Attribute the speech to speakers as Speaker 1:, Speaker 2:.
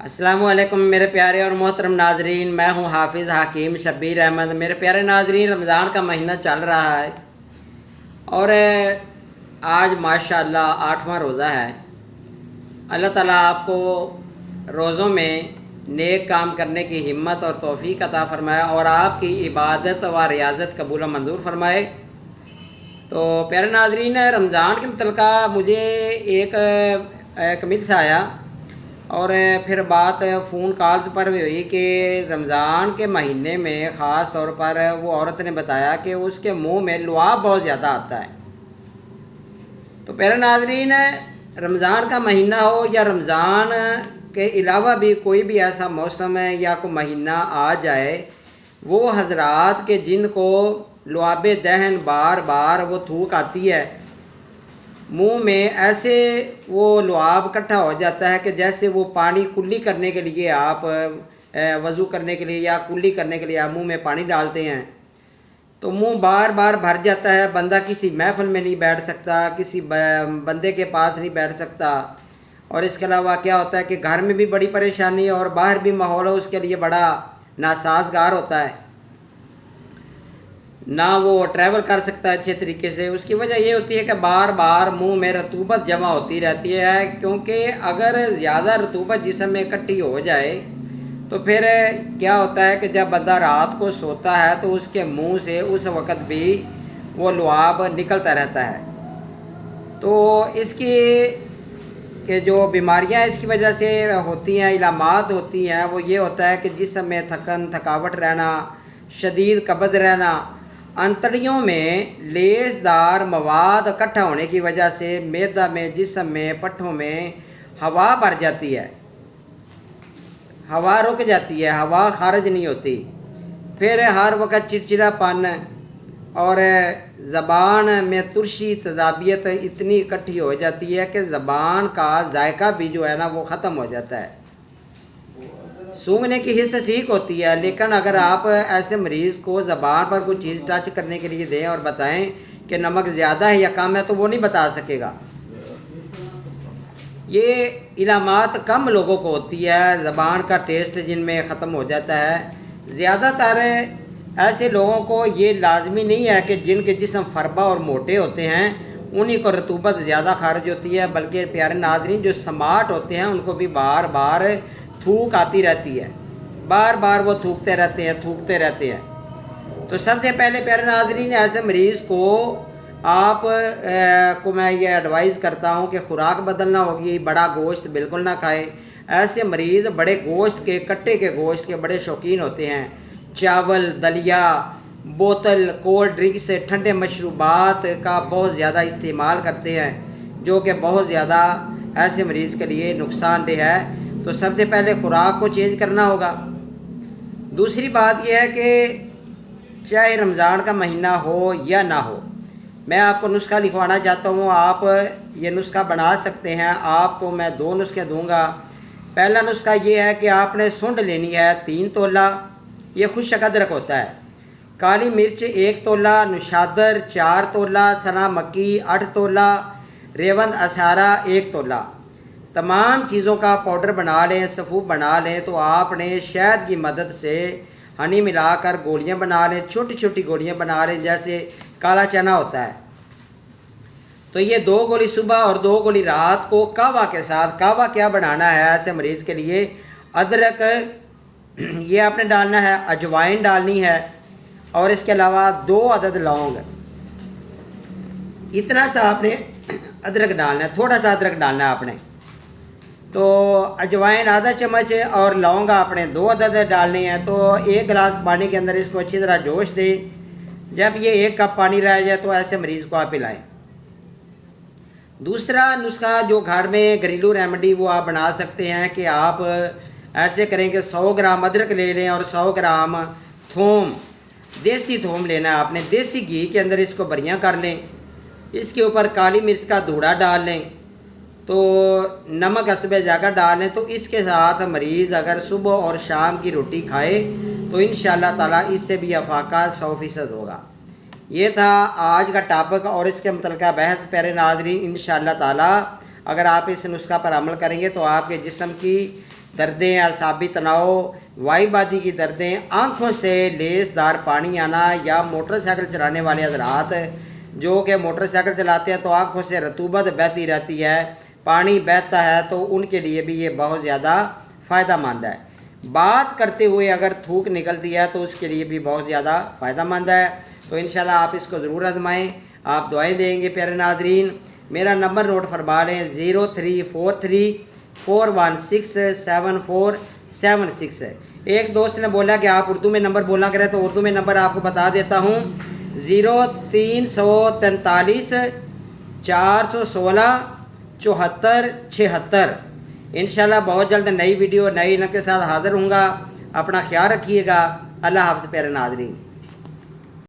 Speaker 1: अस्सलामुअलैकुम मेरे प्यारे और मोहतरम नाजरीन, मैं हूं हाफिज़ हकीम शब्बीर अहमद। मेरे प्यारे नाजरीन, रमज़ान का महीना चल रहा है और आज माशाअल्लाह 8वां रोज़ा है। अल्लाह ताला आपको रोज़ों में नेक काम करने की हिम्मत और तौफीक अता फ़रमाए और आपकी इबादत व रियाज़त कबूल व मंजूर फ़रमाए। तो प्यारे नाजरीन, रमज़ान के मुतल्लिक़ मुझे एक मिस आया और फिर बात फ़ोन कॉल्स पर भी हुई कि रमज़ान के महीने में ख़ास तौर पर वो औरत ने बताया कि उसके मुंह में लुआब बहुत ज़्यादा आता है। तो प्यारे नाज़रीन, रमज़ान का महीना हो या रमज़ान के अलावा भी कोई भी ऐसा मौसम है या कोई महीना आ जाए, वो हज़रात के जिनको लुआब दहन बार बार वो थूक आती है, मुंह में ऐसे वो लुआब इकट्ठा हो जाता है कि जैसे वो पानी कुल्ली करने के लिए आप वज़ू करने के लिए या कुल्ली करने के लिए आप मुंह में पानी डालते हैं तो मुंह बार बार भर जाता है। बंदा किसी महफ़िल में नहीं बैठ सकता, किसी बंदे के पास नहीं बैठ सकता। और इसके अलावा क्या होता है कि घर में भी बड़ी परेशानी और बाहर भी माहौल उसके लिए बड़ा नासाजगार होता है, ना वो ट्रैवल कर सकता है अच्छे तरीके से। उसकी वजह ये होती है कि बार बार मुंह में रतूबत जमा होती रहती है, क्योंकि अगर ज़्यादा रतूबत जिस्म में इकट्ठी हो जाए तो फिर क्या होता है कि जब बंदा रात को सोता है तो उसके मुंह से उस वक़्त भी वो लुआब निकलता रहता है। तो इसकी कि जो बीमारियां इसकी वजह से होती हैं, इलामात होती हैं, वो ये होता है कि जिस्म में थकन थकावट रहना, शदीद कब्ज़ रहना, अंतड़ियों में लेसदार मवाद इकट्ठा होने की वजह से मैदा में, जिस्म में, पट्ठों में हवा भर जाती है, हवा रुक जाती है, हवा खारिज नहीं होती। फिर हर वक्त चिड़चिड़ापन और ज़बान में तुरशी तजाबियत इतनी इकट्ठी हो जाती है कि ज़बान का जायका भी जो है ना वो ख़त्म हो जाता है। सूंघने की हिस्स ठीक होती है, लेकिन अगर आप ऐसे मरीज़ को ज़बान पर कोई चीज़ टच करने के लिए दें और बताएं कि नमक ज़्यादा है या कम है तो वो नहीं बता सकेगा। ये इलामात कम लोगों को होती है, ज़बान का टेस्ट जिनमें ख़त्म हो जाता है। ज़्यादातर ऐसे लोगों को ये लाजमी नहीं है कि जिनके जिस्म फरबा और मोटे होते हैं उन्हीं को रतूबत ज़्यादा खारिज होती है, बल्कि प्यारे नाज़रीन जो स्मार्ट होते हैं उनको भी बार बार थूक आती रहती है, बार बार वो थूकते रहते हैं। तो सबसे पहले प्यारे नाज़रीन, ऐसे मरीज़ को आप को मैं ये एडवाइस करता हूँ कि ख़ुराक बदलना होगी। बड़ा गोश्त बिल्कुल ना खाए। ऐसे मरीज़ बड़े गोश्त के, कट्टे के गोश्त के बड़े शौकीन होते हैं। चावल, दलिया, बोतल, कोल्ड ड्रिंक से ठंडे मशरूबात का बहुत ज़्यादा इस्तेमाल करते हैं, जो कि बहुत ज़्यादा ऐसे मरीज़ के लिए नुकसानदेह है। तो सबसे पहले ख़ुराक को चेंज करना होगा। दूसरी बात यह है कि चाहे रमज़ान का महीना हो या ना हो, मैं आपको नुस्खा लिखवाना चाहता हूँ। आप ये नुस्खा बना सकते हैं। आपको मैं 2 नुस्खे दूँगा। पहला नुस्खा ये है कि आपने सुंड लेनी है 3 तोला, ये खुशक अदरक होता है। काली मिर्च 1 तोला, नुशादर 4 तोला, सना मक्की 8 तोला, रेवंद असारा 1 तोला। तमाम चीज़ों का पाउडर बना लें, सफ़ूफ बना लें। तो आपने शहद की मदद से हनी मिलाकर गोलियां बना लें, छोटी छोटी गोलियां बना लें, जैसे काला चना होता है। तो ये 2 गोली सुबह और 2 गोली रात को कहवा के साथ। कहवा क्या बनाना है ऐसे मरीज़ के लिए? अदरक ये आपने डालना है, अजवाइन डालनी है और इसके अलावा 2 अदद लौंग। इतना सा आपने अदरक डालना है, थोड़ा सा अदरक डालना है आपने। तो अजवाइन आधा चम्मच और लौंग आपने 2 अदद डालनी है। तो 1 गिलास पानी के अंदर इसको अच्छी तरह जोश दें। जब ये 1 कप पानी रह जाए तो ऐसे मरीज़ को आप पिलाएं। दूसरा नुस्खा जो घर में घरेलू रेमेडी वो आप बना सकते हैं कि आप ऐसे करें कि 100 ग्राम अदरक ले लें और 100 ग्राम थूम, देसी थूम लेना है आपने। देसी घी के अंदर इसको बरियां कर लें। इसके ऊपर काली मिर्च का धूड़ा डाल लें, तो नमक हस्बे जाकर डाल लें। तो इसके साथ मरीज़ अगर सुबह और शाम की रोटी खाए तो इंशाअल्लाह ताला इससे भी अफाका 100% होगा। ये था आज का टॉपिक और इसके मुतल्लिक़ बहस। प्यारे नाज़रीन, इंशाअल्लाह ताला अगर आप इस नुस्खा पर अमल करेंगे तो आपके जिस्म की दर्दें, असाबी तनाव, वाईबादी की दर्दें, आँखों से लेसदार पानी आना, या मोटरसाइकिल चलाने वाले हज़रात जो कि मोटरसाइकिल चलाते हैं तो आँखों से रतूबत बहती रहती है, पानी बहता है, तो उनके लिए भी ये बहुत ज़्यादा फ़ायदेमंद है। बात करते हुए अगर थूक निकलती है तो उसके लिए भी बहुत ज़्यादा फ़ायदेमंद है। तो इंशाल्लाह आप इसको ज़रूर आजमाएँ। आप दुआएं देंगे प्यारे नाजरीन। मेरा नंबर नोट फरमा लें 0343416747 एक दोस्त ने बोला कि आप उर्दू में नंबर बोला करें, तो उर्दू में नंबर आपको बता देता हूँ 0343 416 74 76। इंशाल्लाह बहुत जल्द नई वीडियो नई इनके साथ हाज़िर हूँगा। अपना ख्याल रखिएगा। अल्लाह हाफ़िज़ प्यारे नाज़रीन।